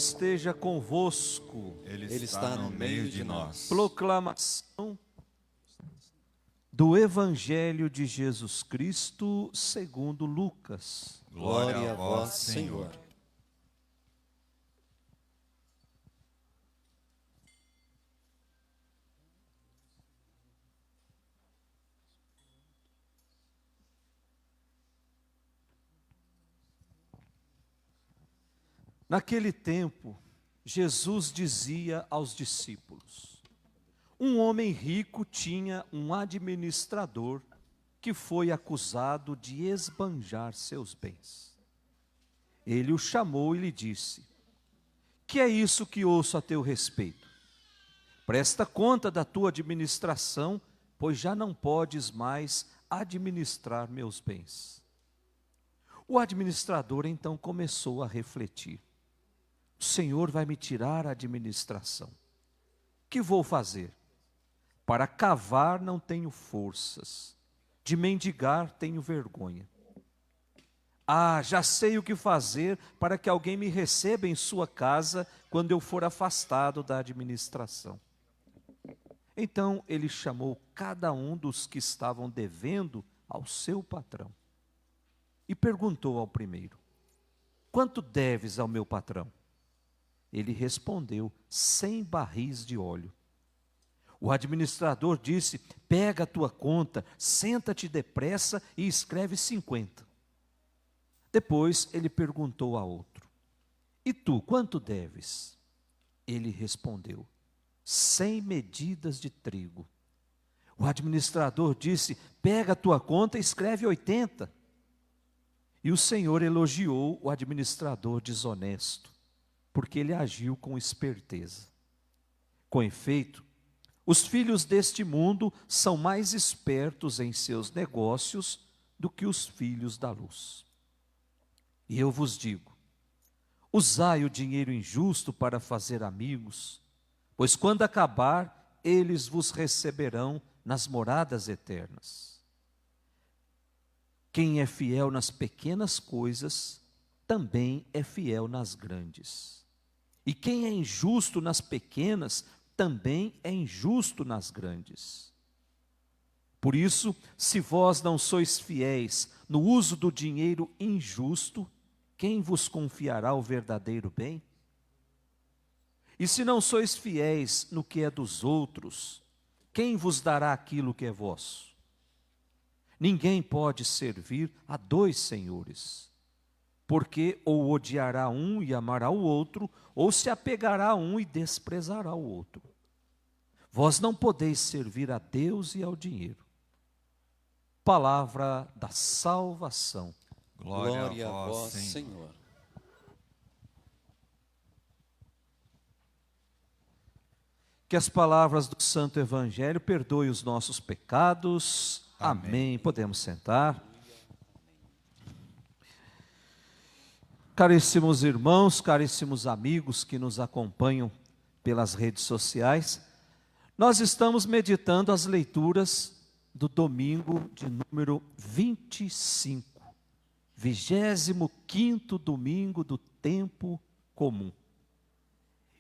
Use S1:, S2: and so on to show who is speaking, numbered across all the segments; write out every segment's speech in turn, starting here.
S1: esteja convosco.
S2: Ele está no meio de nós.
S1: Proclamação do Evangelho de Jesus Cristo segundo Lucas.
S2: Glória a vós, Senhor.
S1: Naquele tempo, Jesus dizia aos discípulos: um homem rico tinha um administrador que foi acusado de esbanjar seus bens. Ele o chamou e lhe disse: que é isso que ouço a teu respeito? Presta conta da tua administração, pois já não podes mais administrar meus bens. O administrador então começou a refletir: o Senhor vai me tirar a administração. Que vou fazer? Para cavar não tenho forças, de mendigar tenho vergonha. Ah, já sei o que fazer para que alguém me receba em sua casa quando eu for afastado da administração. Então ele chamou cada um dos que estavam devendo ao seu patrão e perguntou ao primeiro: quanto deves ao meu patrão? Ele respondeu: 100 barris de óleo. O administrador disse: pega a tua conta, senta-te depressa e escreve 50. Depois ele perguntou a outro: e tu, quanto deves? Ele respondeu: 100 medidas de trigo. O administrador disse: pega a tua conta e escreve 80. E o Senhor elogiou o administrador desonesto, porque ele agiu com esperteza. Com efeito, os filhos deste mundo são mais espertos em seus negócios do que os filhos da luz. E eu vos digo: usai o dinheiro injusto para fazer amigos, pois quando acabar, eles vos receberão nas moradas eternas. Quem é fiel nas pequenas coisas, também é fiel nas grandes. E quem é injusto nas pequenas, também é injusto nas grandes. Por isso, se vós não sois fiéis no uso do dinheiro injusto, quem vos confiará o verdadeiro bem? E se não sois fiéis no que é dos outros, quem vos dará aquilo que é vosso? Ninguém pode servir a dois senhores, porque ou odiará um e amará o outro, ou se apegará a um e desprezará o outro. Vós não podeis servir a Deus e ao dinheiro. Palavra da salvação.
S2: Glória a vós, Senhor.
S1: Que as palavras do Santo Evangelho perdoem os nossos pecados. Amém. Podemos sentar. Caríssimos irmãos, caríssimos amigos que nos acompanham pelas redes sociais, nós estamos meditando as leituras do domingo de número 25, 25º domingo do tempo comum.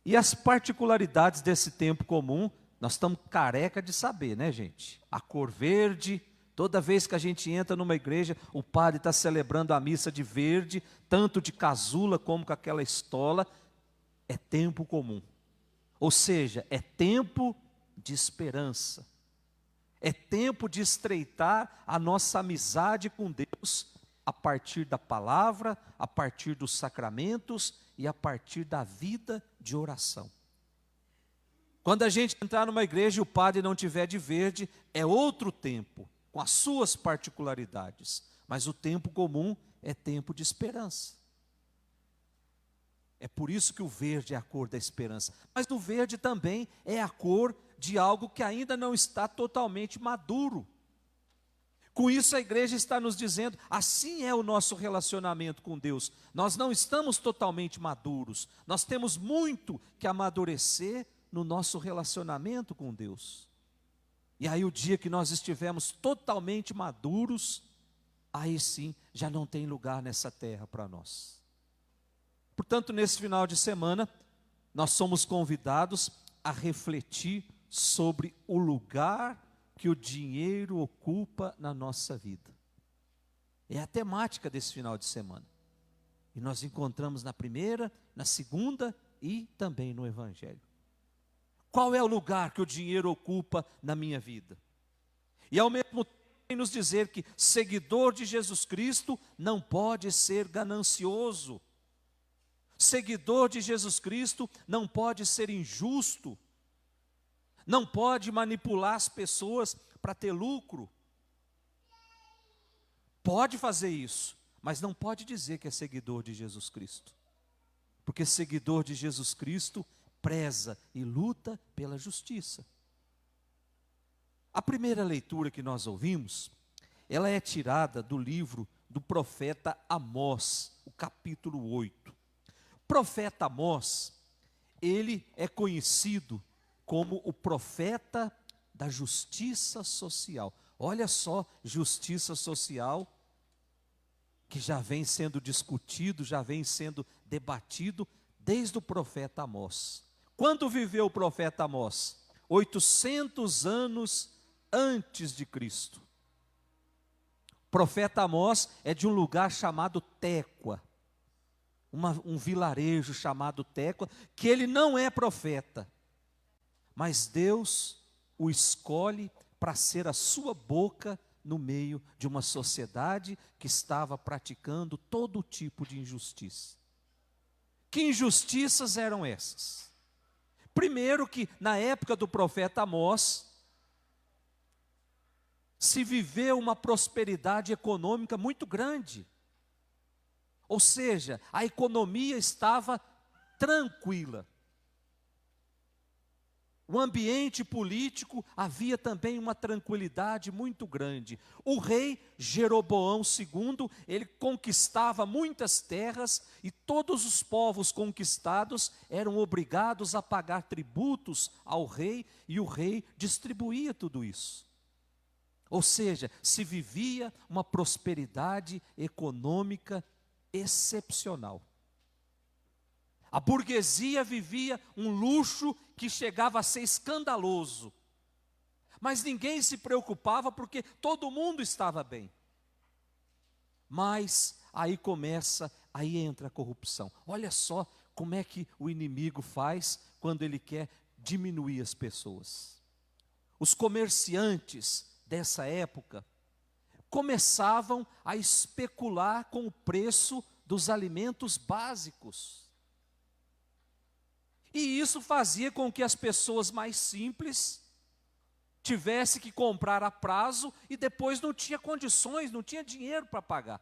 S1: E as particularidades desse tempo comum, nós estamos careca de saber, né, gente? A cor verde, toda vez que a gente entra numa igreja, o padre está celebrando a missa de verde, tanto de casula como com aquela estola, é tempo comum. Ou seja, é tempo de esperança. É tempo de estreitar a nossa amizade com Deus a partir da palavra, a partir dos sacramentos e a partir da vida de oração. Quando a gente entrar numa igreja e o padre não tiver de verde, é outro tempo, com as suas particularidades. Mas o tempo comum é tempo de esperança. É por isso que o verde é a cor da esperança. Mas o verde também é a cor de algo que ainda não está totalmente maduro. Com isso a igreja está nos dizendo, assim é o nosso relacionamento com Deus. Nós não estamos totalmente maduros. Nós temos muito que amadurecer no nosso relacionamento com Deus. E aí o dia que nós estivermos totalmente maduros, aí sim já não tem lugar nessa terra para nós. Portanto, nesse final de semana, nós somos convidados a refletir sobre o lugar que o dinheiro ocupa na nossa vida. É a temática desse final de semana. E nós encontramos na primeira, na segunda e também no Evangelho. Qual é o lugar que o dinheiro ocupa na minha vida? E ao mesmo tempo nos dizer que seguidor de Jesus Cristo não pode ser ganancioso. Seguidor de Jesus Cristo não pode ser injusto. Não pode manipular as pessoas para ter lucro. Pode fazer isso, mas não pode dizer que é seguidor de Jesus Cristo. Porque seguidor de Jesus Cristo preza e luta pela justiça. A primeira leitura que nós ouvimos, ela é tirada do livro do profeta Amós, o capítulo 8. O profeta Amós, ele é conhecido como o profeta da justiça social. Olha só, justiça social, que já vem sendo discutido, já vem sendo debatido desde o profeta Amós. Quando viveu o profeta Amós? 800 anos antes de Cristo. O profeta Amós é de um lugar chamado Tecoa, um vilarejo chamado Tecoa, que ele não é profeta, mas Deus o escolhe para ser a sua boca no meio de uma sociedade que estava praticando todo tipo de injustiça. Que injustiças eram essas? Primeiro que na época do profeta Amós, se viveu uma prosperidade econômica muito grande. Ou seja, a economia estava tranquila. O ambiente político havia também uma tranquilidade muito grande. O rei Jeroboão II, ele conquistava muitas terras e todos os povos conquistados eram obrigados a pagar tributos ao rei e o rei distribuía tudo isso. Ou seja, se vivia uma prosperidade econômica excepcional. A burguesia vivia um luxo que chegava a ser escandaloso. Mas ninguém se preocupava porque todo mundo estava bem. Mas aí entra a corrupção. Olha só como é que o inimigo faz quando ele quer diminuir as pessoas. Os comerciantes dessa época começavam a especular com o preço dos alimentos básicos. E isso fazia com que as pessoas mais simples tivessem que comprar a prazo e depois não tinha condições, não tinha dinheiro para pagar.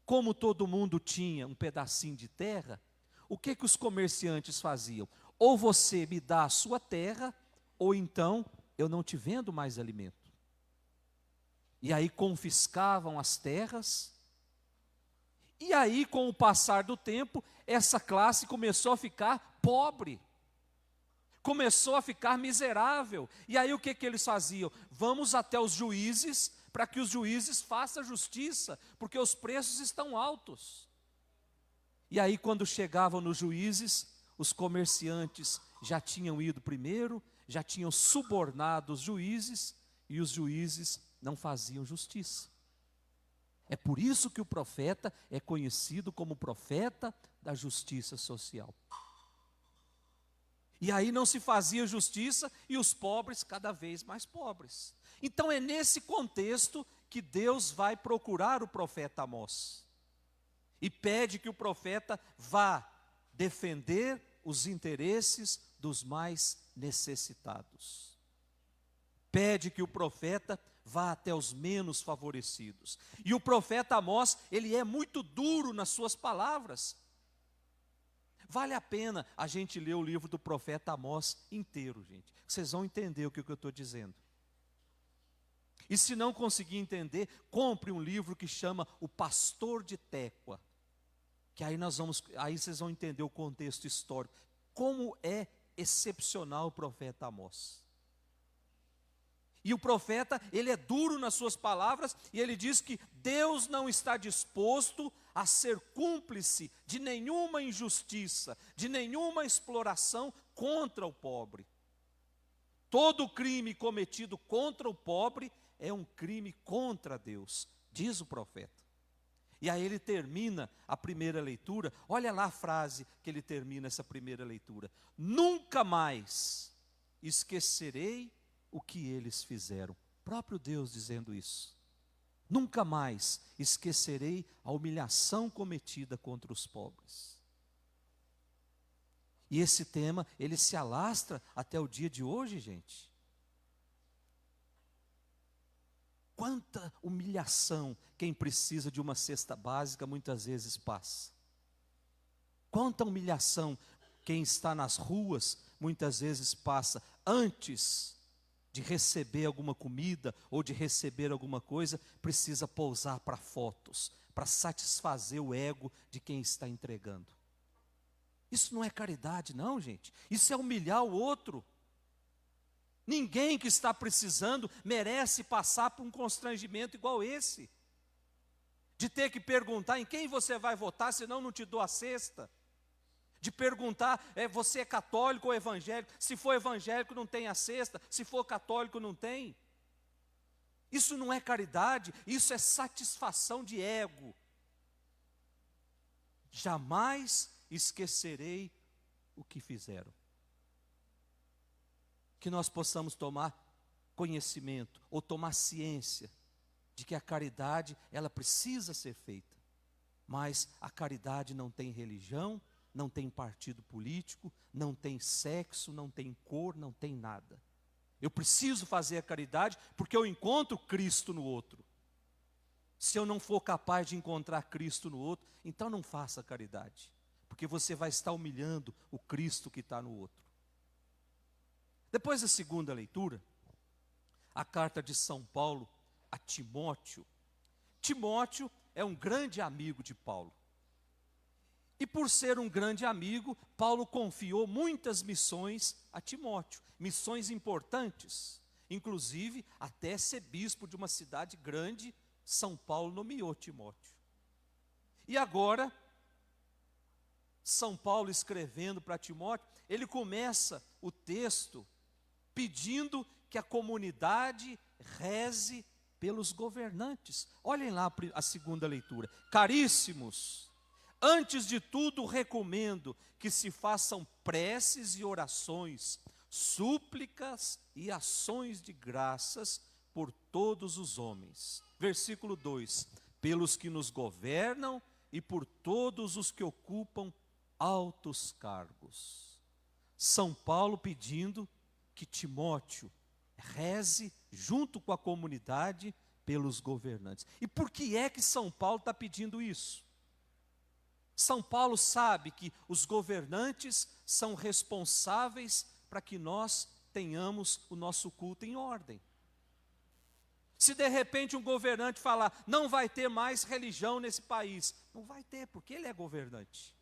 S1: Como todo mundo tinha um pedacinho de terra, o que os comerciantes faziam? Ou você me dá a sua terra, ou então eu não te vendo mais alimento. E aí confiscavam as terras. E aí, com o passar do tempo, essa classe começou a ficar pobre. Começou a ficar miserável. E aí o que eles faziam? Vamos até os juízes, para que os juízes façam justiça, porque os preços estão altos. E aí quando chegavam nos juízes, os comerciantes já tinham ido primeiro, já tinham subornado os juízes, e os juízes não faziam justiça. É por isso que o profeta é conhecido como profeta da justiça social. E aí não se fazia justiça e os pobres cada vez mais pobres. Então é nesse contexto que Deus vai procurar o profeta Amós. E pede que o profeta vá defender os interesses dos mais necessitados. Pede que o profeta vá até os menos favorecidos. E o profeta Amós, ele é muito duro nas suas palavras. Vale a pena a gente ler o livro do profeta Amós inteiro, gente. Vocês vão entender o que eu estou dizendo. E se não conseguir entender, compre um livro que chama O Pastor de Tecoa. Que aí vocês vão entender o contexto histórico. Como é excepcional o profeta Amós. E o profeta, ele é duro nas suas palavras, e ele diz que Deus não está disposto a ser cúmplice de nenhuma injustiça, de nenhuma exploração contra o pobre. Todo crime cometido contra o pobre é um crime contra Deus, diz o profeta. E aí ele termina a primeira leitura, olha lá a frase que ele termina essa primeira leitura: nunca mais esquecerei o que eles fizeram. Próprio Deus dizendo isso. Nunca mais esquecerei a humilhação cometida contra os pobres. E esse tema, ele se alastra até o dia de hoje, gente. Quanta humilhação quem precisa de uma cesta básica muitas vezes passa. Quanta humilhação quem está nas ruas muitas vezes passa antes de receber alguma comida ou de receber alguma coisa, precisa pousar para fotos, para satisfazer o ego de quem está entregando. Isso não é caridade, não, gente. Isso é humilhar o outro. Ninguém que está precisando merece passar por um constrangimento igual esse. De ter que perguntar em quem você vai votar, senão não te dou a cesta. De perguntar, você é católico ou evangélico? Se for evangélico não tem a cesta, se for católico não tem. Isso não é caridade, isso é satisfação de ego. Jamais esquecerei o que fizeram. Que nós possamos tomar conhecimento ou tomar ciência de que a caridade, ela precisa ser feita. Mas a caridade não tem religião, não tem partido político, não tem sexo, não tem cor, não tem nada. Eu preciso fazer a caridade porque eu encontro Cristo no outro. Se eu não for capaz de encontrar Cristo no outro, então não faça a caridade, porque você vai estar humilhando o Cristo que está no outro. Depois da segunda leitura, a carta de São Paulo a Timóteo. Timóteo é um grande amigo de Paulo. E por ser um grande amigo, Paulo confiou muitas missões a Timóteo, missões importantes, inclusive até ser bispo de uma cidade grande, São Paulo nomeou Timóteo. E agora, São Paulo escrevendo para Timóteo, ele começa o texto pedindo que a comunidade reze pelos governantes. Olhem lá a segunda leitura. Caríssimos, antes de tudo recomendo que se façam preces e orações, súplicas e ações de graças por todos os homens. Versículo 2: pelos que nos governam e por todos os que ocupam altos cargos. São Paulo pedindo que Timóteo reze junto com a comunidade pelos governantes. E por que é que São Paulo está pedindo isso? São Paulo sabe que os governantes são responsáveis para que nós tenhamos o nosso culto em ordem. Se de repente um governante falar, não vai ter mais religião nesse país, não vai ter, porque ele é governante.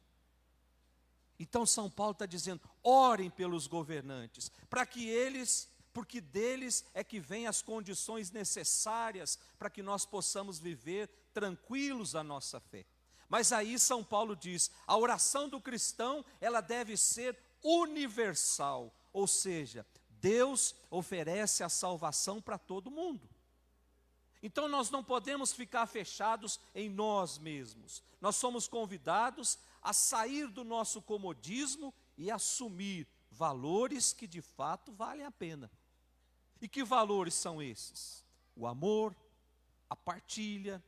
S1: Então São Paulo está dizendo, orem pelos governantes, para que eles, porque deles é que vêm as condições necessárias para que nós possamos viver tranquilos a nossa fé. Mas aí São Paulo diz, a oração do cristão, ela deve ser universal, ou seja, Deus oferece a salvação para todo mundo. Então nós não podemos ficar fechados em nós mesmos. Nós somos convidados a sair do nosso comodismo e assumir valores que de fato valem a pena. E que valores são esses? O amor, a partilha,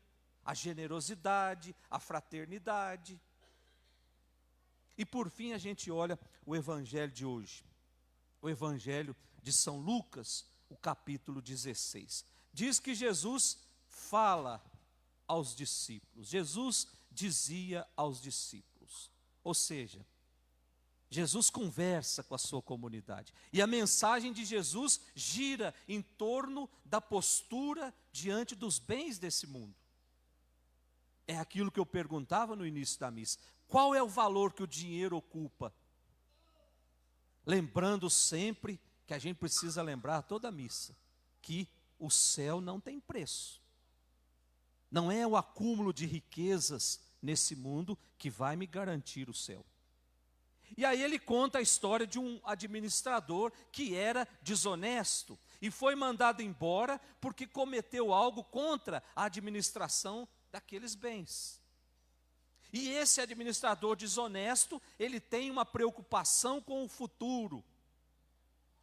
S1: a generosidade, a fraternidade. E por fim a gente olha o evangelho de hoje. O evangelho de São Lucas, o capítulo 16. Diz que Jesus fala aos discípulos. Jesus dizia aos discípulos. Ou seja, Jesus conversa com a sua comunidade. E a mensagem de Jesus gira em torno da postura diante dos bens desse mundo. É aquilo que eu perguntava no início da missa. Qual é o valor que o dinheiro ocupa? Lembrando sempre que a gente precisa lembrar toda a missa, que o céu não tem preço. Não é o acúmulo de riquezas nesse mundo que vai me garantir o céu. E aí ele conta a história de um administrador que era desonesto e foi mandado embora porque cometeu algo contra a administração daqueles bens. E esse administrador desonesto, ele tem uma preocupação com o futuro.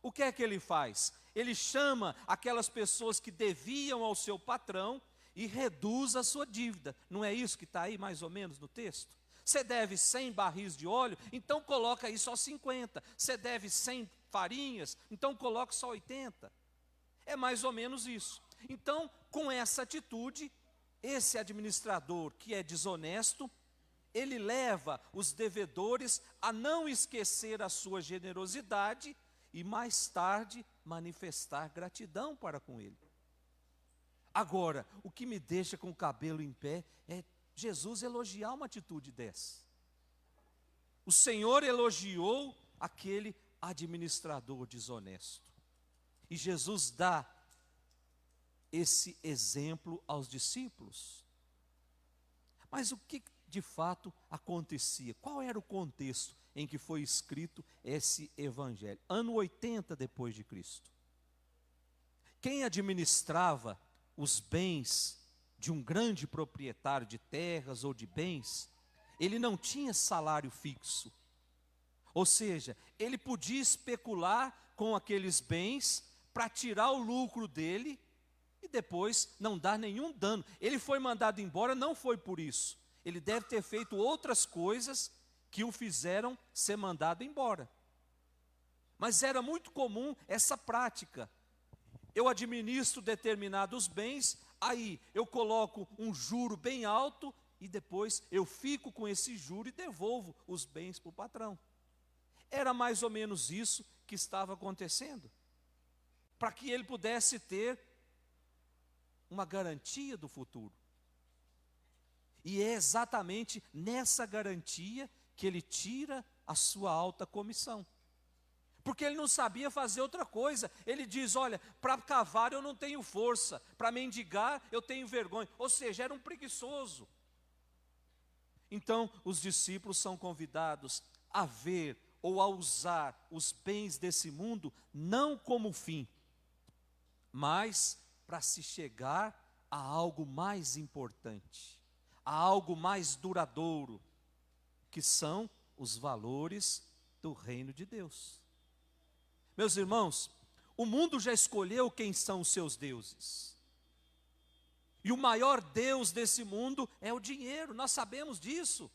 S1: O que é que ele faz? Ele chama aquelas pessoas que deviam ao seu patrão e reduz a sua dívida. Não é isso que está aí mais ou menos no texto? Você deve 100 barris de óleo, então coloca aí só 50. Você deve 100 farinhas, então coloca só 80. É mais ou menos isso. Então, com essa atitude, esse administrador que é desonesto, ele leva os devedores a não esquecer a sua generosidade e mais tarde manifestar gratidão para com ele. Agora, o que me deixa com o cabelo em pé é Jesus elogiar uma atitude dessa. O Senhor elogiou aquele administrador desonesto. E Jesus dá esse exemplo aos discípulos. Mas o que de fato acontecia? Qual era o contexto em que foi escrito esse evangelho? Ano 80 depois de Cristo. Quem administrava os bens de um grande proprietário de terras ou de bens, ele não tinha salário fixo. Ou seja, ele podia especular com aqueles bens para tirar o lucro dele e depois não dar nenhum dano. Ele foi mandado embora, não foi por isso. Ele deve ter feito outras coisas que o fizeram ser mandado embora. Mas era muito comum essa prática. Eu administro determinados bens, aí eu coloco um juro bem alto e depois eu fico com esse juro e devolvo os bens para o patrão. Era mais ou menos isso que estava acontecendo, para que ele pudesse ter uma garantia do futuro. E é exatamente nessa garantia que ele tira a sua alta comissão. Porque ele não sabia fazer outra coisa. Ele diz, olha, para cavar eu não tenho força, para mendigar eu tenho vergonha. Ou seja, era um preguiçoso. Então, os discípulos são convidados a ver ou a usar os bens desse mundo não como fim, mas para se chegar a algo mais importante, a algo mais duradouro, que são os valores do reino de Deus. Meus irmãos, o mundo já escolheu quem são os seus deuses. E o maior Deus desse mundo é o dinheiro, nós sabemos disso.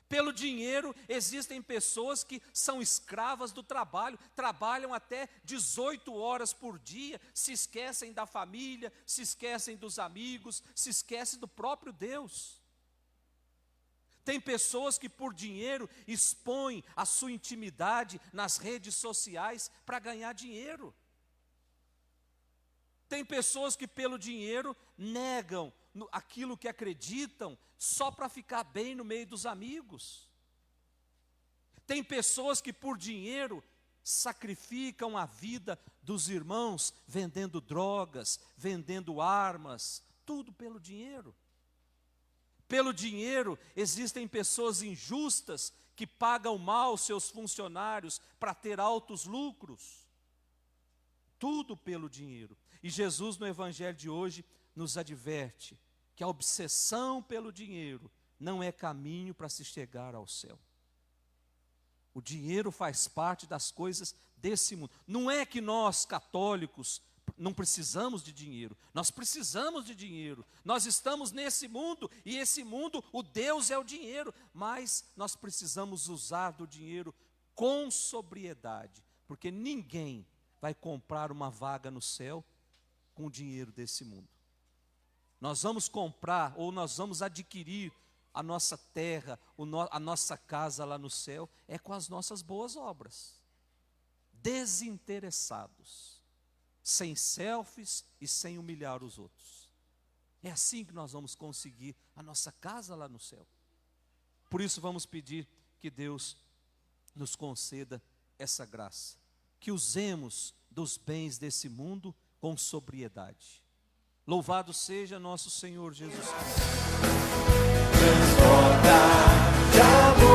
S1: Pelo dinheiro existem pessoas que são escravas do trabalho, trabalham até 18 horas por dia, se esquecem da família, se esquecem dos amigos, se esquecem do próprio Deus. Tem pessoas que por dinheiro expõem a sua intimidade nas redes sociais para ganhar dinheiro. Tem pessoas que pelo dinheiro negam aquilo que acreditam só para ficar bem no meio dos amigos. Tem pessoas que por dinheiro sacrificam a vida dos irmãos vendendo drogas, vendendo armas, tudo pelo dinheiro. Pelo dinheiro existem pessoas injustas que pagam mal seus funcionários para ter altos lucros. Tudo pelo dinheiro. E Jesus no evangelho de hoje nos adverte que a obsessão pelo dinheiro não é caminho para se chegar ao céu. O dinheiro faz parte das coisas desse mundo. Não é que nós, católicos, não precisamos de dinheiro. Nós precisamos de dinheiro. Nós estamos nesse mundo e esse mundo, o Deus é o dinheiro. Mas nós precisamos usar do dinheiro com sobriedade. Porque ninguém vai comprar uma vaga no céu com o dinheiro desse mundo. Nós vamos comprar ou nós vamos adquirir a nossa terra, a nossa casa lá no céu, é com as nossas boas obras. Desinteressados, sem selfies e sem humilhar os outros. É assim que nós vamos conseguir a nossa casa lá no céu. Por isso vamos pedir que Deus nos conceda essa graça, que usemos dos bens desse mundo com sobriedade. Louvado seja nosso Senhor Jesus Cristo.
S3: transbordar de amor.